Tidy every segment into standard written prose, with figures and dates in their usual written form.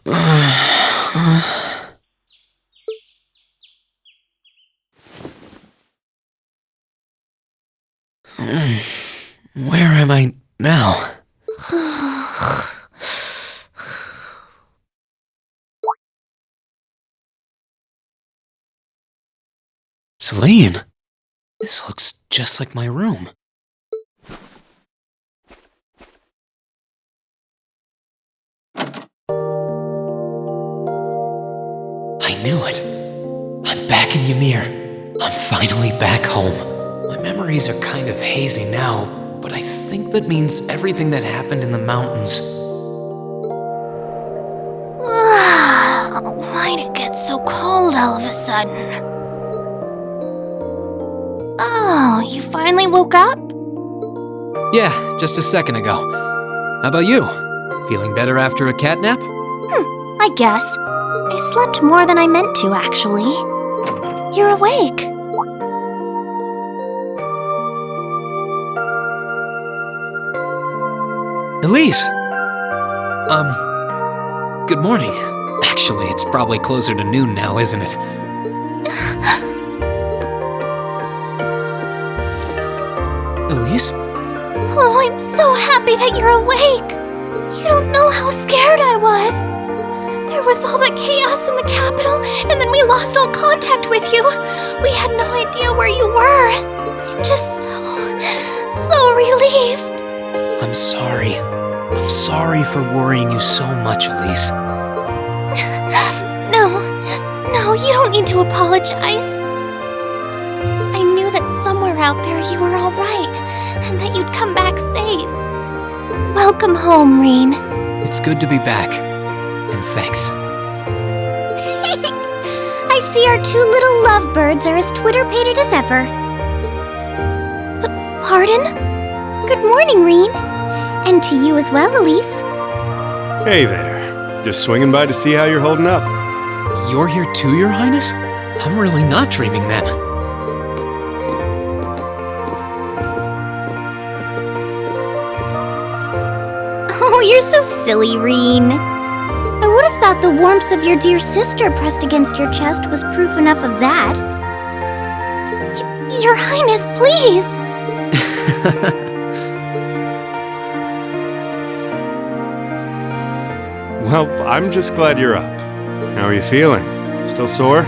Where am I now? Celine, this looks just like my room. I knew it. I'm back in Ymir. I'm finally back home. My memories are kind of hazy now, but I think that means everything that happened in the mountains. Why'd it get so cold all of a sudden? Oh, you finally woke up? Yeah, just a second ago. How about you? Feeling better after a cat nap? I guess. I slept more than I meant to, actually. You're awake. Elise! Good morning. Actually, it's probably closer to noon now, isn't it? Elise? Oh, I'm so happy that you're awake. You don't know how scared I was. There was all that chaos in the capital, and then we lost all contact with you. We had no idea where you were. I'm just so relieved. I'm sorry. I'm sorry for worrying you so much, Elise. No, you don't need to apologize. I knew that somewhere out there you were all right, and that you'd come back safe. Welcome home, Rean. It's good to be back. And thanks. I see our two little lovebirds are as Twitter-pated as ever. Pardon? Good morning, Rean. And to you as well, Elise. Hey there. Just swinging by to see how you're holding up. You're here too, Your Highness? I'm really not dreaming then. Oh, you're so silly, Rean. I would have thought the warmth of your dear sister pressed against your chest was proof enough of that. Your Highness, please! Well, I'm just glad you're up. How are you feeling? Still sore?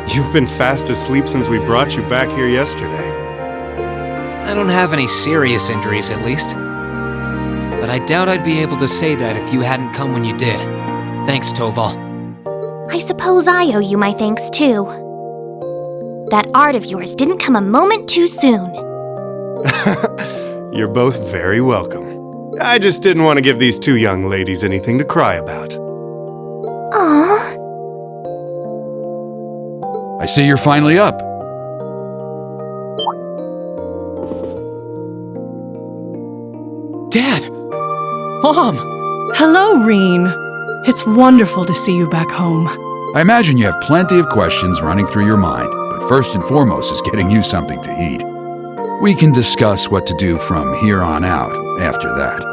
You've been fast asleep since we brought you back here yesterday. I don't have any serious injuries, at least. But I doubt I'd be able to say that if you hadn't come when you did. Thanks, Toval. I suppose I owe you my thanks, too. That art of yours didn't come a moment too soon. You're both very welcome. I just didn't want to give these two young ladies anything to cry about. Aww. I see you're finally up. Dad! Mom! Hello, Rean. It's wonderful to see you back home. I imagine you have plenty of questions running through your mind, but first and foremost is getting you something to eat. We can discuss what to do from here on out after that.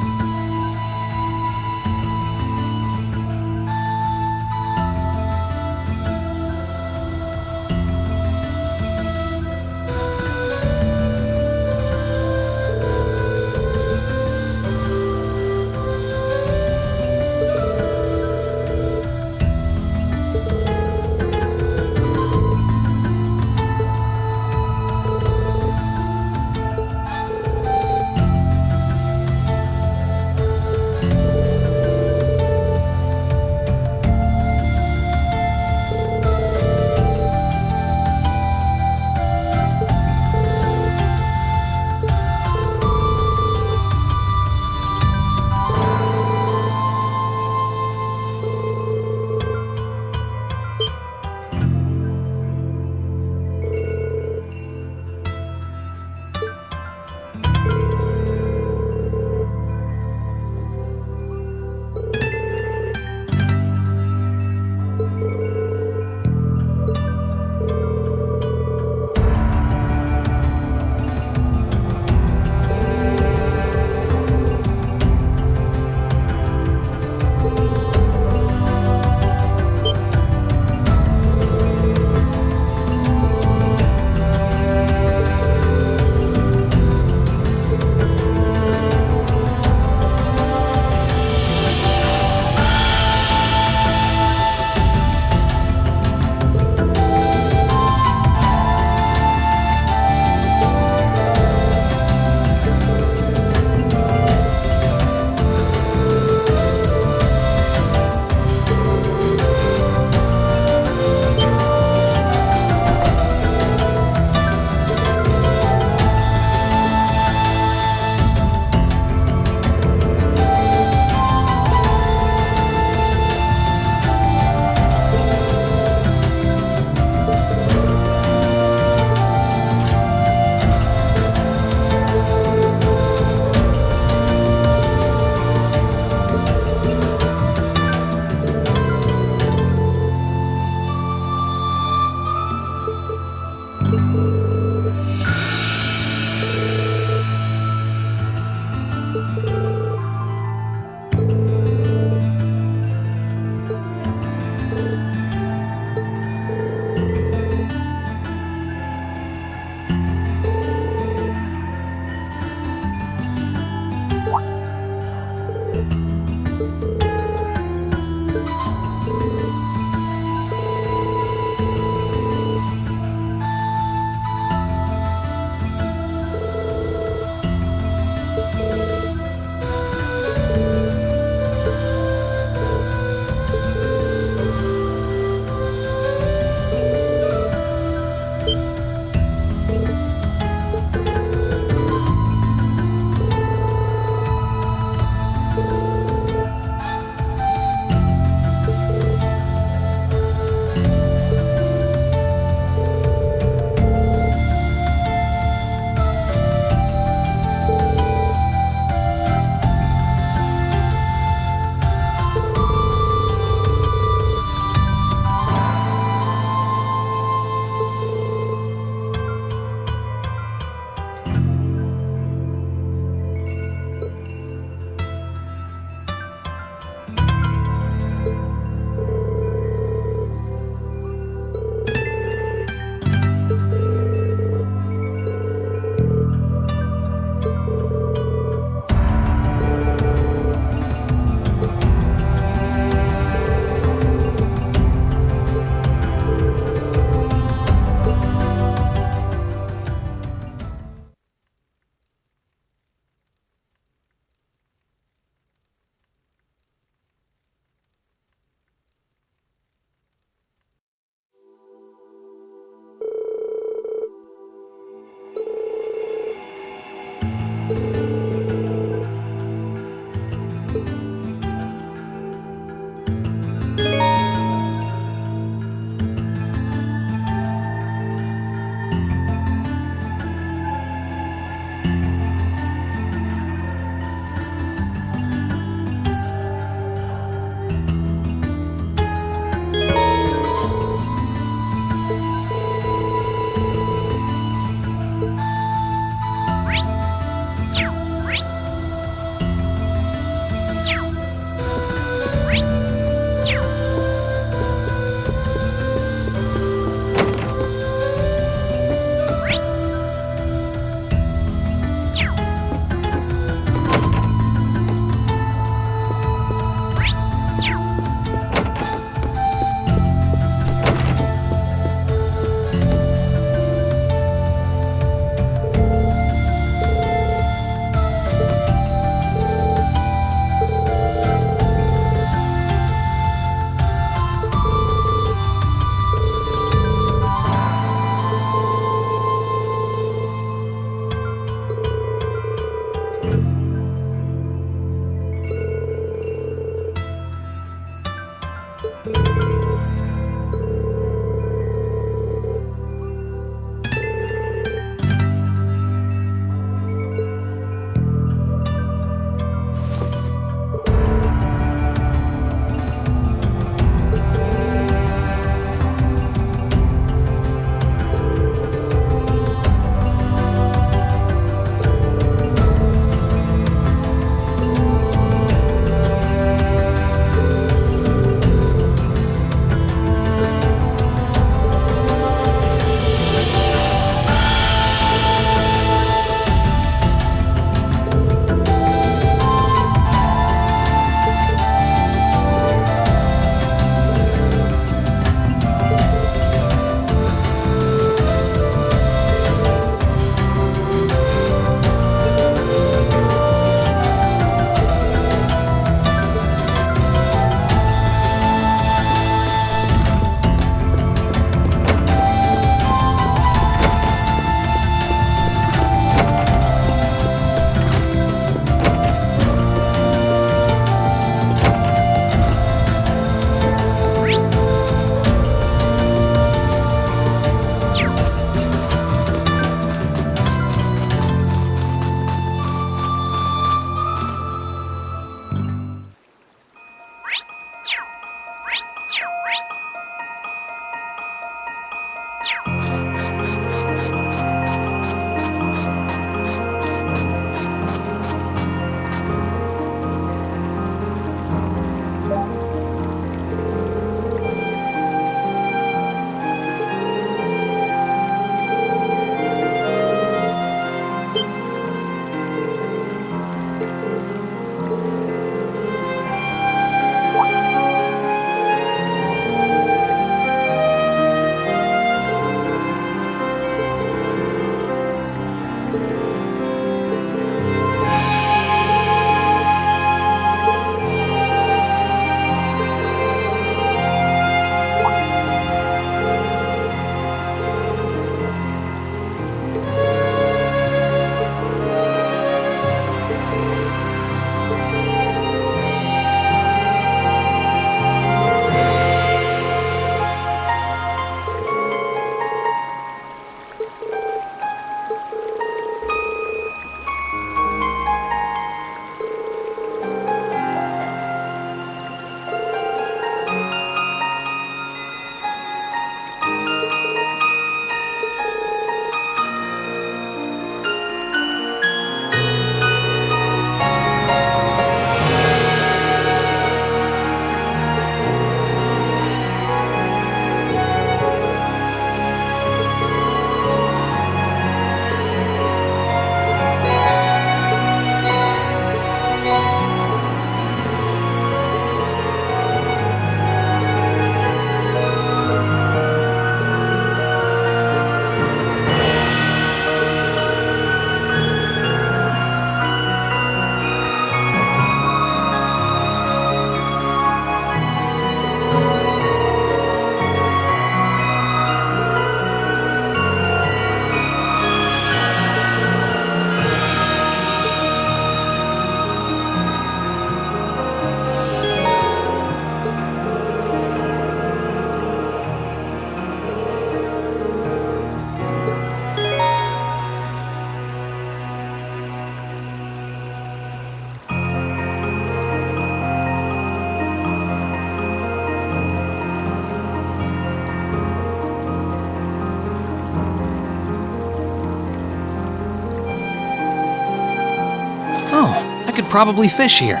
probably fish here.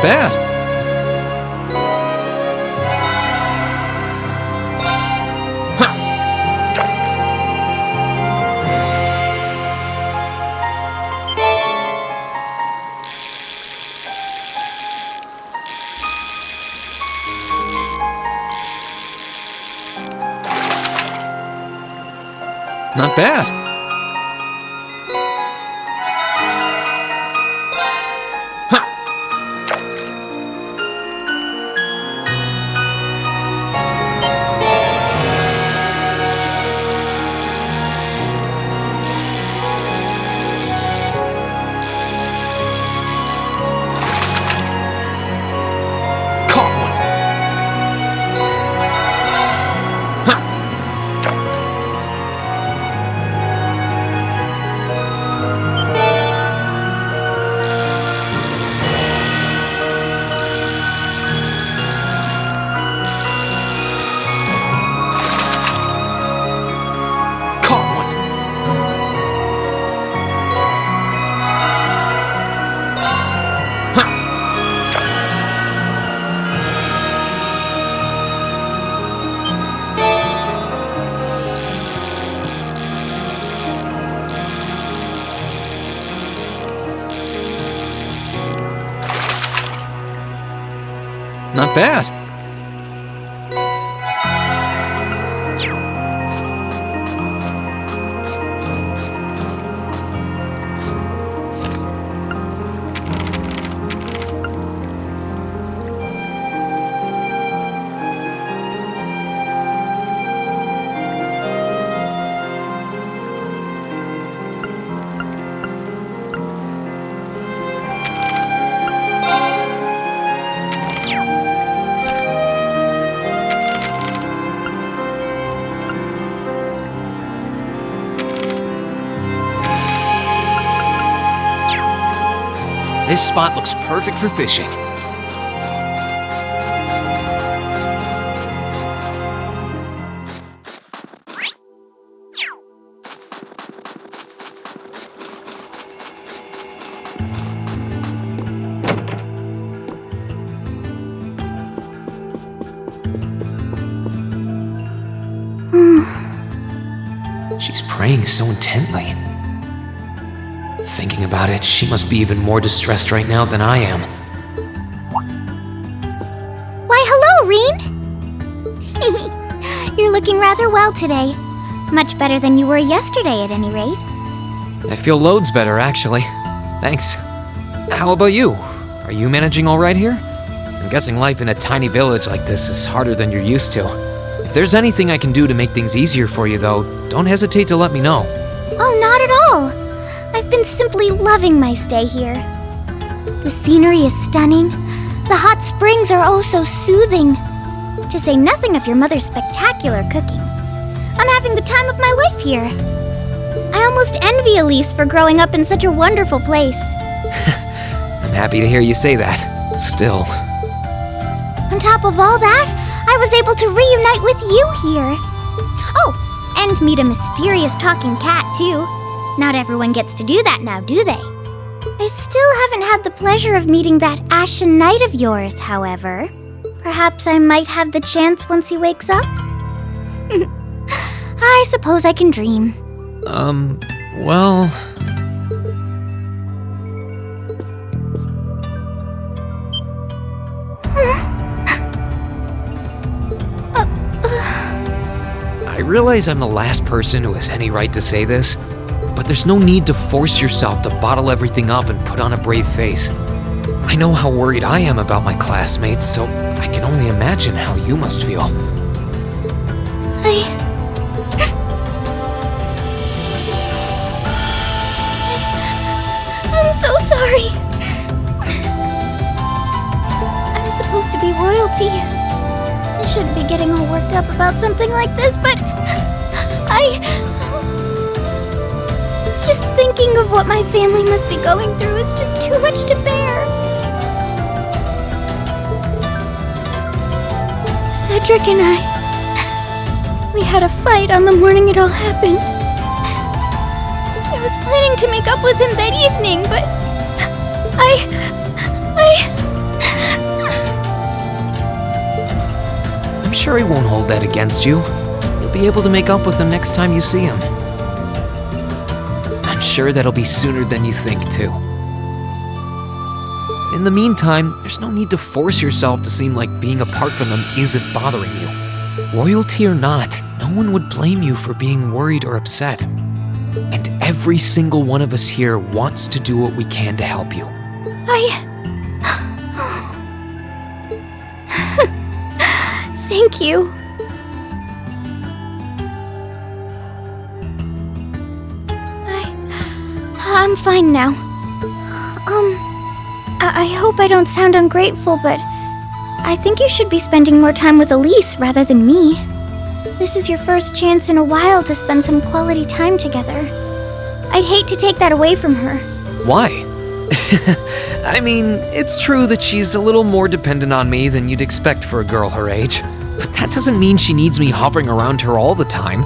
Not bad. Not bad. Not bad. This spot looks perfect for fishing. She's praying so intently. Thinking about it, she must be even more distressed right now than I am. Why, hello, Rean! You're looking rather well today. Much better than you were yesterday, at any rate. I feel loads better, actually. Thanks. How about you? Are you managing all right here? I'm guessing life in a tiny village like this is harder than you're used to. If there's anything I can do to make things easier for you, though, don't hesitate to let me know. Oh, not at all. I've been simply loving my stay here. The scenery is stunning. The hot springs are oh so soothing. To say nothing of your mother's spectacular cooking. I'm having the time of my life here. I almost envy Elise for growing up in such a wonderful place. I'm happy to hear you say that. Still. On top of all that, I was able to reunite with you here. Oh, and meet a mysterious talking cat, too. Not everyone gets to do that now, do they? I still haven't had the pleasure of meeting that Ashen Knight of yours, however. Perhaps I might have the chance once he wakes up? I suppose I can dream. Well... I realize I'm the last person who has any right to say this, but there's no need to force yourself to bottle everything up and put on a brave face. I know how worried I am about my classmates, so I can only imagine how you must feel. I'm so sorry. I'm supposed to be royalty. I shouldn't be getting all worked up about something like this, but just thinking of what my family must be going through is just too much to bear. Cedric and we had a fight on the morning it all happened. I was planning to make up with him that evening, but sure he won't hold that against you. You'll be able to make up with him next time you see him. I'm sure that'll be sooner than you think, too. In the meantime, there's no need to force yourself to seem like being apart from them isn't bothering you. Royalty or not, no one would blame you for being worried or upset. And every single one of us here wants to do what we can to help you. Thank you. I'm fine now. I hope I don't sound ungrateful, but I think you should be spending more time with Elise rather than me. This is your first chance in a while to spend some quality time together. I'd hate to take that away from her. Why? I mean, it's true that she's a little more dependent on me than you'd expect for a girl her age, but that doesn't mean she needs me hovering around her all the time.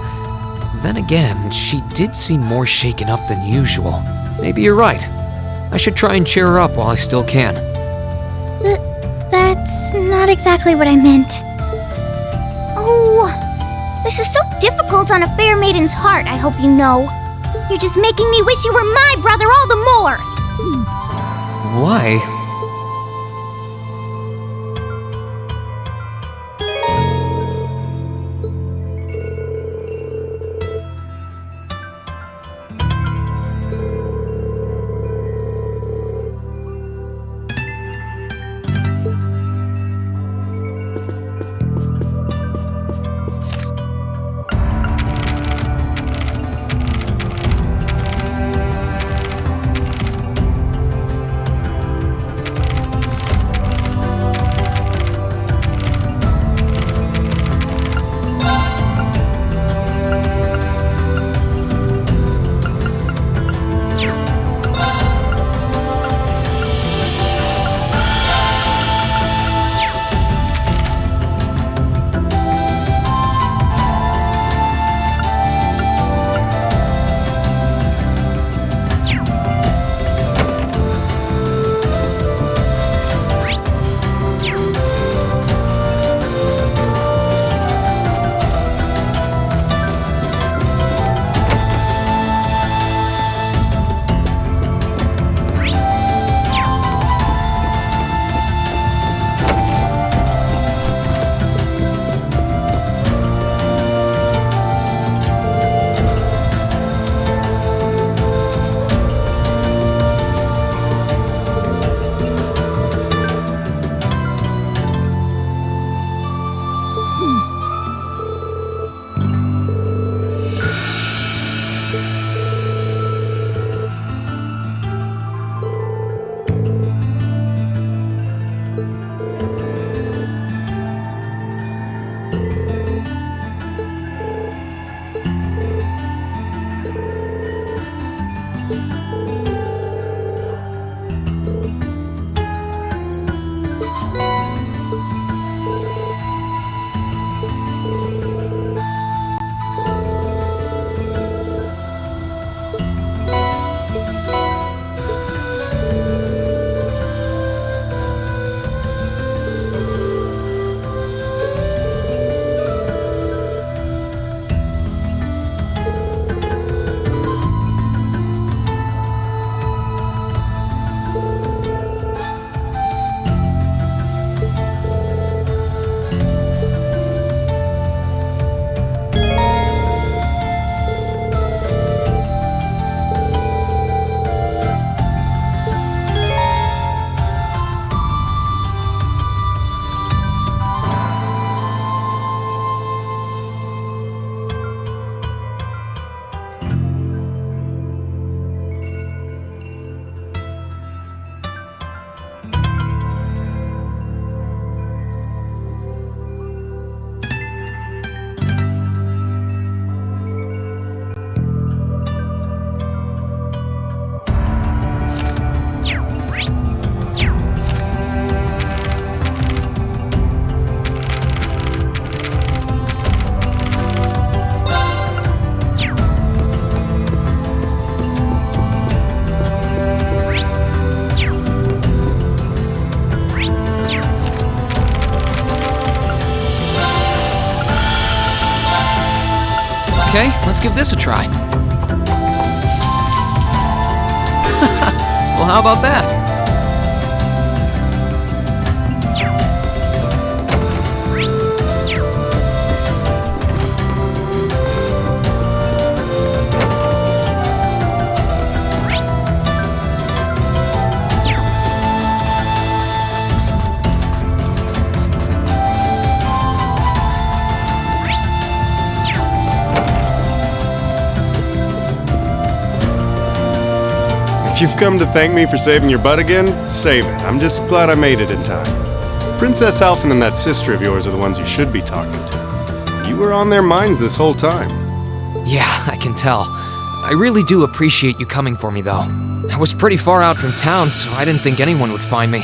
Then again, she did seem more shaken up than usual. Maybe you're right. I should try and cheer her up while I still can. That's not exactly what I meant. Oh, this is so difficult on a fair maiden's heart, I hope you know. You're just making me wish you were my brother all the more! Why? Okay, let's give this a try. Well, how about that? If you've come to thank me for saving your butt again, save it. I'm just glad I made it in time. Princess Alphen and that sister of yours are the ones you should be talking to. You were on their minds this whole time. Yeah, I can tell. I really do appreciate you coming for me, though. I was pretty far out from town, so I didn't think anyone would find me.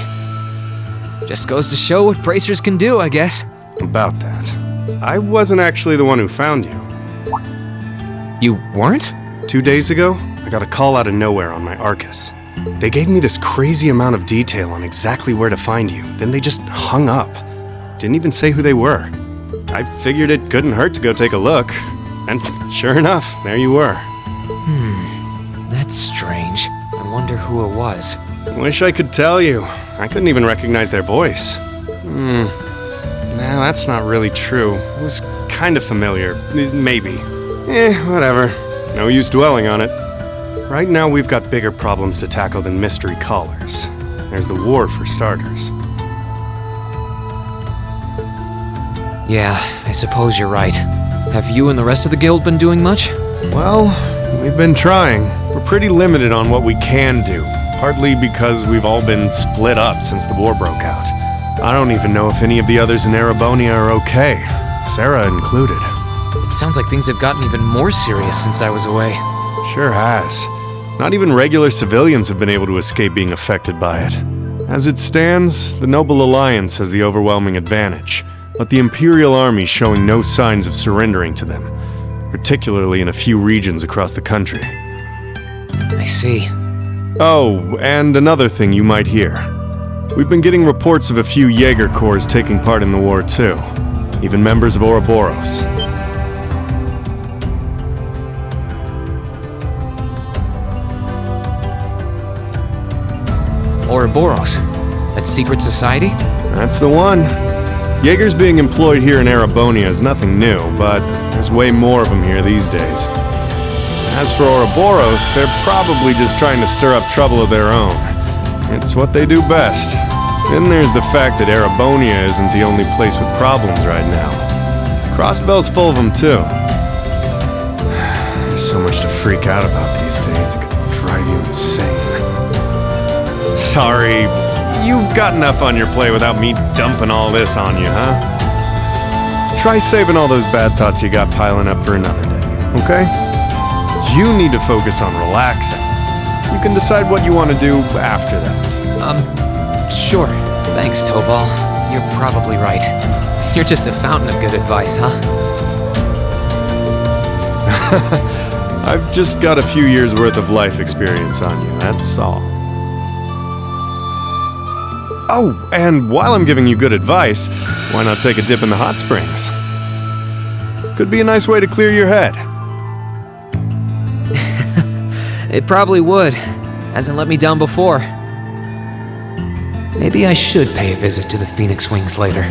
Just goes to show what bracers can do, I guess. About that, I wasn't actually the one who found you. You weren't? 2 days ago, I got a call out of nowhere on my Arcus. They gave me this crazy amount of detail on exactly where to find you, then they just hung up. Didn't even say who they were. I figured it couldn't hurt to go take a look, and sure enough, there you were. That's strange. I wonder who it was. Wish I could tell you. I couldn't even recognize their voice. Nah, that's not really true. It was kind of familiar. Maybe. Whatever. No use dwelling on it. Right now, we've got bigger problems to tackle than mystery callers. There's the war, for starters. Yeah, I suppose you're right. Have you and the rest of the guild been doing much? Well, we've been trying. We're pretty limited on what we can do, partly because we've all been split up since the war broke out. I don't even know if any of the others in Erebonia are okay, Sarah included. It sounds like things have gotten even more serious since I was away. Sure has. Not even regular civilians have been able to escape being affected by it. As it stands, the Noble Alliance has the overwhelming advantage, but the Imperial Army's showing no signs of surrendering to them, particularly in a few regions across the country. I see. Oh, and another thing you might hear. We've been getting reports of a few Jaeger Corps taking part in the war too, even members of Ouroboros. Ouroboros? That secret society? That's the one. Jaegers being employed here in Erebonia is nothing new, but there's way more of them here these days. As for Ouroboros, they're probably just trying to stir up trouble of their own. It's what they do best. Then there's the fact that Erebonia isn't the only place with problems right now. Crossbell's full of them too. There's so much to freak out about these days, it could drive you insane. Sorry, you've got enough on your plate without me dumping all this on you, huh? Try saving all those bad thoughts you got piling up for another day, okay? You need to focus on relaxing. You can decide what you want to do after that. Sure. Thanks, Toval. You're probably right. You're just a fountain of good advice, huh? I've just got a few years' worth of life experience on you, that's all. Oh, and while I'm giving you good advice, why not take a dip in the hot springs? Could be a nice way to clear your head. It probably would. Hasn't let me down before. Maybe I should pay a visit to the Phoenix Wings later.